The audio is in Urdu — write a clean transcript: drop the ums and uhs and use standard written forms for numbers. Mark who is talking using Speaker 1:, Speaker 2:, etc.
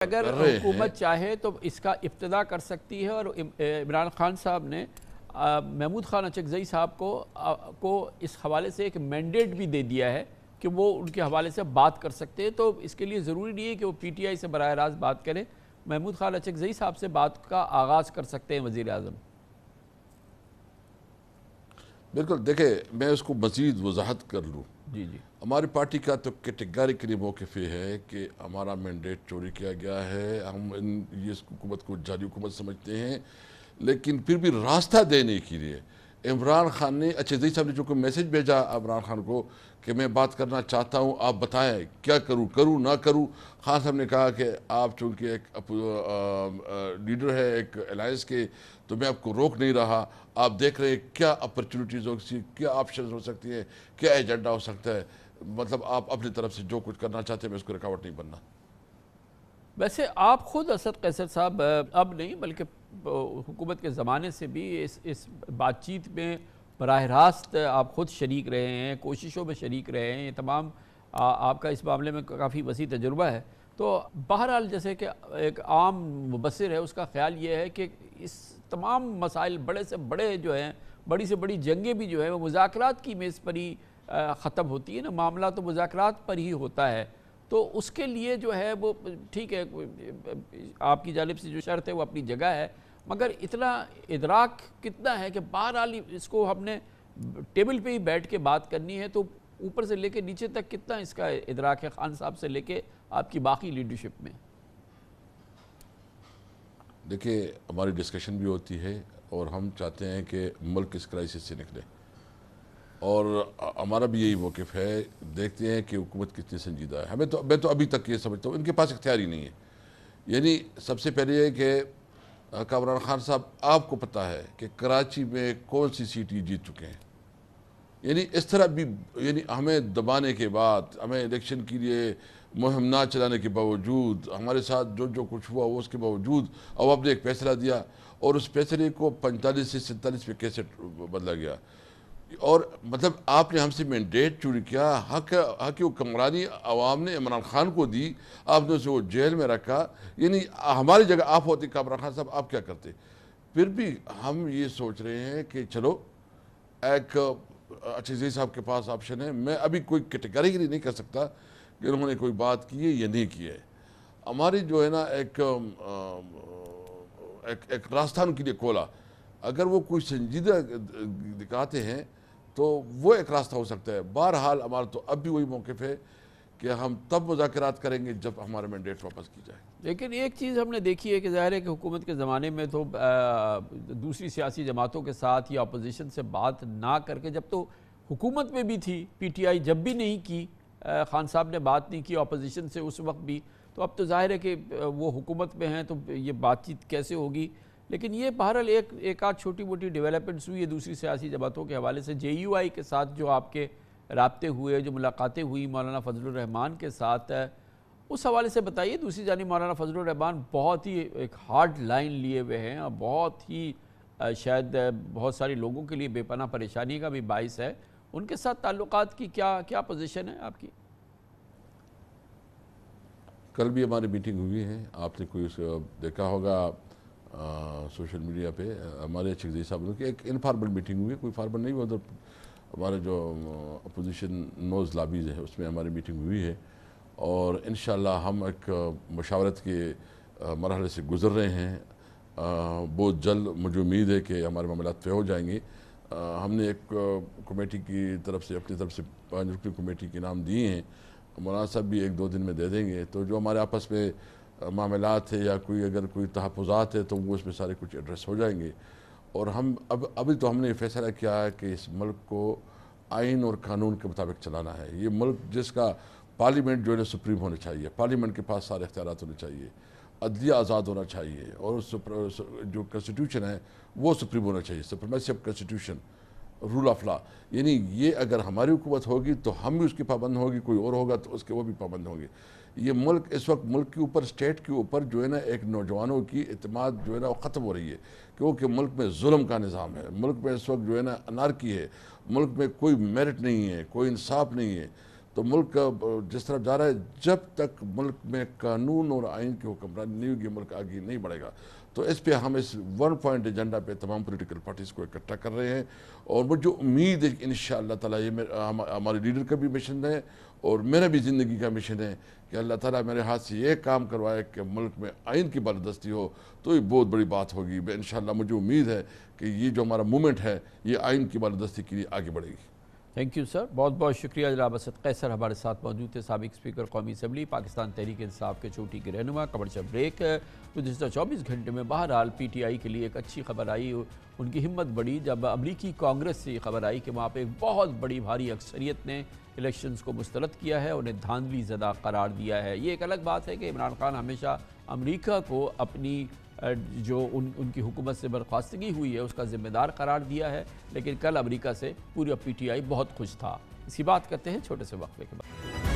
Speaker 1: اگر حکومت چاہے تو اس کا ابتدا کر سکتی ہے، اور عمران خان صاحب نے محمود خان اچکزئی صاحب کو اس حوالے سے ایک مینڈیٹ بھی دے دیا ہے کہ وہ ان کے حوالے سے بات کر سکتے ہیں۔ تو اس کے لیے ضروری نہیں ہے کہ وہ پی ٹی آئی سے براہ راست بات کریں، محمود خان اچکزئی صاحب سے بات کا آغاز کر سکتے ہیں وزیر اعظم۔
Speaker 2: بالکل، دیکھیں میں اس کو مزید وضاحت کر لوں۔
Speaker 1: جی جی،
Speaker 2: ہماری پارٹی کا تو کیٹیگریکلی موقف یہ ہے کہ ہمارا مینڈیٹ چوری کیا گیا ہے، ہم اس حکومت کو جعلی حکومت سمجھتے ہیں، لیکن پھر بھی راستہ دینے کے لیے عمران خان نے اچکزئی صاحب نے جو کوئی میسج بھیجا عمران خان کو کہ میں بات کرنا چاہتا ہوں، آپ بتائیں کیا کروں نہ کروں۔ خان صاحب نے کہا کہ آپ چونکہ ایک لیڈر ہے ایک الائنس کے، تو میں آپ کو روک نہیں رہا، آپ دیکھ رہے ہیں کیا اپرچونٹیز ہو سکتی، کیا آپشنز ہو سکتی ہیں، کیا ایجنڈا ہو سکتا ہے، مطلب آپ اپنی طرف سے جو کچھ کرنا چاہتے ہیں میں اس کو رکاوٹ نہیں بننا۔
Speaker 1: ویسے آپ خود اسد قیصر صاحب اب نہیں بلکہ حکومت کے زمانے سے بھی اس بات چیت میں براہ راست آپ خود شریک رہے ہیں، کوششوں میں شریک رہے ہیں، یہ تمام آپ کا اس معاملے میں کافی وسیع تجربہ ہے۔ تو بہرحال جیسے کہ ایک عام مبصر ہے، اس کا خیال یہ ہے کہ اس تمام مسائل بڑے سے بڑے جو ہیں، بڑی سے بڑی جنگیں بھی جو ہیں وہ مذاکرات کی میز پر ہی ختم ہوتی ہے نا، معاملہ تو مذاکرات پر ہی ہوتا ہے۔ تو اس کے لیے جو ہے وہ ٹھیک ہے، آپ کی جانب سے جو شرط ہے وہ اپنی جگہ ہے، مگر اتنا ادراک کتنا ہے کہ بہرحال اس کو ہم نے ٹیبل پہ ہی بیٹھ کے بات کرنی ہے، تو اوپر سے لے کے نیچے تک کتنا اس کا ادراک ہے خان صاحب سے لے کے آپ کی باقی لیڈرشپ میں؟
Speaker 2: دیکھیں ہماری ڈسکشن بھی ہوتی ہے اور ہم چاہتے ہیں کہ ملک اس کرائسس سے نکلے، اور ہمارا بھی یہی موقف ہے۔ دیکھتے ہیں کہ حکومت کتنی سنجیدہ ہے۔ میں تو ابھی تک یہ سمجھتا ہوں ان کے پاس اختیار ہی نہیں ہے۔ یعنی سب سے پہلے یہ کہ عمران خان صاحب آپ کو پتہ ہے کہ کراچی میں کون سی سیٹ یہ جیت چکے ہیں، یعنی اس طرح بھی یعنی ہمیں دبانے کے بعد، ہمیں الیکشن کے لیے مہم نہ چلانے کے باوجود، ہمارے ساتھ جو کچھ ہوا وہ اس کے باوجود اب نے ایک فیصلہ دیا، اور اس فیصلے کو 45 سے 47 میں کیسے بدلا گیا، اور مطلب آپ نے ہم سے مینڈیٹ چوری کیا، حق حکمرانی عوام نے عمران خان کو دی، آپ نے اسے وہ جیل میں رکھا۔ یعنی ہماری جگہ آپ ہوتے کہ عمران خان صاحب آپ کیا کرتے؟ پھر بھی ہم یہ سوچ رہے ہیں کہ چلو ایک اچکزئی صاحب کے پاس آپشن ہے۔ میں ابھی کوئی کیٹیگریکلی نہیں کر سکتا کہ انہوں نے کوئی بات کی ہے یا نہیں کی ہے۔ ہماری جو ہے نا ایک راستہ ان کے لیے کھولا، اگر وہ کوئی سنجیدہ دکھاتے ہیں تو وہ ایک راستہ ہو سکتا ہے۔ بہرحال ہمارا تو اب بھی وہی موقف ہے کہ ہم تب مذاکرات کریں گے جب ہمارا مینڈیٹ واپس کی جائے۔
Speaker 1: لیکن ایک چیز ہم نے دیکھی ہے کہ ظاہر ہے کہ حکومت کے زمانے میں تو دوسری سیاسی جماعتوں کے ساتھ یا اپوزیشن سے بات نہ کر کے، جب تو حکومت میں بھی تھی پی ٹی آئی، جب بھی نہیں کی، خان صاحب نے بات نہیں کی اپوزیشن سے اس وقت بھی، تو اب تو ظاہر ہے کہ وہ حکومت میں ہیں تو یہ بات چیت کیسے ہوگی۔ لیکن یہ بہرحال ایک آدھ چھوٹی موٹی ڈیولپمنٹس ہوئی ہے دوسری سیاسی جماعتوں کے حوالے سے۔ جے یو آئی کے ساتھ جو آپ کے رابطے ہوئے، جو ملاقاتیں ہوئی مولانا فضل الرحمان کے ساتھ، اس حوالے سے بتائیے۔ دوسری جانب مولانا فضل الرحمان بہت ہی ایک ہارڈ لائن لیے ہوئے ہیں، اور بہت ہی شاید بہت سارے لوگوں کے لیے بے پناہ پریشانی کا بھی باعث ہے۔ ان کے ساتھ تعلقات کی کیا پوزیشن ہے آپ کی؟
Speaker 2: کل بھی ہماری میٹنگ ہوئی ہے، آپ نے کوئی دیکھا ہوگا سوشل میڈیا پہ، ہمارے اچکزئی صاحب کی ایک انفارمل میٹنگ ہوئی ہے، کوئی فارمل نہیں ہوا، ادھر ہمارے جو اپوزیشن نوز لابیز ہے اس میں ہماری میٹنگ ہوئی ہے، اور انشاءاللہ ہم ایک مشاورت کے مرحلے سے گزر رہے ہیں۔ بہت جلد مجھے امید ہے کہ ہمارے معاملات طے ہو جائیں گے۔ ہم نے ایک کمیٹی کی طرف سے اپنی طرف سے 5 رکنی کمیٹی کے نام دیے ہیں، مولانا صاحب بھی 1-2 دن میں دے دیں گے، تو جو ہمارے آپس میں معاملات ہے یا اگر کوئی تحفظات ہے تو وہ اس میں سارے کچھ ایڈریس ہو جائیں گے۔ اور ہم ابھی تو ہم نے فیصلہ کیا ہے کہ اس ملک کو آئین اور قانون کے مطابق چلانا ہے۔ یہ ملک جس کا پارلیمنٹ جو ہے سپریم ہونا چاہیے، پارلیمنٹ کے پاس سارے اختیارات ہونے چاہیے، عدلیہ آزاد ہونا چاہیے، اور جو کنسٹیٹیوشن ہے وہ سپریم ہونا چاہیے، supremacy of constitution, rule of law. یعنی یہ اگر ہماری حکومت ہوگی تو ہم بھی اس کی پابند ہوگی، کوئی اور ہوگا تو اس کے وہ بھی پابند ہوں گے۔ یہ ملک اس وقت ملک کے اوپر، اسٹیٹ کے اوپر جو ہے نا ایک نوجوانوں کی اعتماد جو ہے نا وہ ختم ہو رہی ہے، کیونکہ ملک میں ظلم کا نظام ہے، ملک میں اس وقت جو ہے نا انارکی ہے، ملک میں کوئی میرٹ نہیں ہے، کوئی انصاف نہیں ہے۔ تو ملک جس طرف جا رہا ہے، جب تک ملک میں قانون اور آئین کی حکمرانی نہیں ہوگی ملک آگے نہیں بڑھے گا۔ تو اس پہ ہم اس 1 پوائنٹ ایجنڈا پہ تمام پولیٹیکل پارٹیز کو اکٹھا کر رہے ہیں، اور مجھے امید ہے کہ انشاءاللہ تعالیٰ یہ ہمارے لیڈر کا بھی مشن ہے اور میرا بھی زندگی کا مشن ہے کہ اللہ تعالیٰ میرے ہاتھ سے یہ کام کروائے کہ ملک میں آئین کی بالادستی ہو، تو یہ بہت بڑی بات ہوگی۔ انشاءاللہ مجھے امید ہے کہ یہ جو ہمارا موومنٹ ہے یہ آئین کی بالادستی کے لیے آگے بڑھے گی۔
Speaker 1: تھینک یو سر، بہت بہت شکریہ جناب اسد قیصر ہمارے ساتھ موجود تھے، سابق اسپیکر قومی اسمبلی، پاکستان تحریک انصاف کے چوٹی کے رہنما۔ Commercial break. گزشتہ 24 گھنٹے میں بہرحال پی ٹی آئی کے لیے ایک اچھی خبر آئی، ان کی ہمت بڑھی جب امریکی کانگریس سے یہ خبر آئی کہ وہاں پہ ایک بہت بڑی بھاری اکثریت نے الیکشنز کو مسترد کیا ہے، انہیں دھاندلی زدہ قرار دیا ہے۔ یہ ایک الگ بات ہے کہ عمران خان ہمیشہ امریکہ کو اپنی جو ان کی حکومت سے برخاستگی ہوئی ہے اس کا ذمہ دار قرار دیا ہے، لیکن کل امریکہ سے پورا پی ٹی آئی بہت خوش تھا۔ اسی بات کرتے ہیں چھوٹے سے وقفے کے بعد۔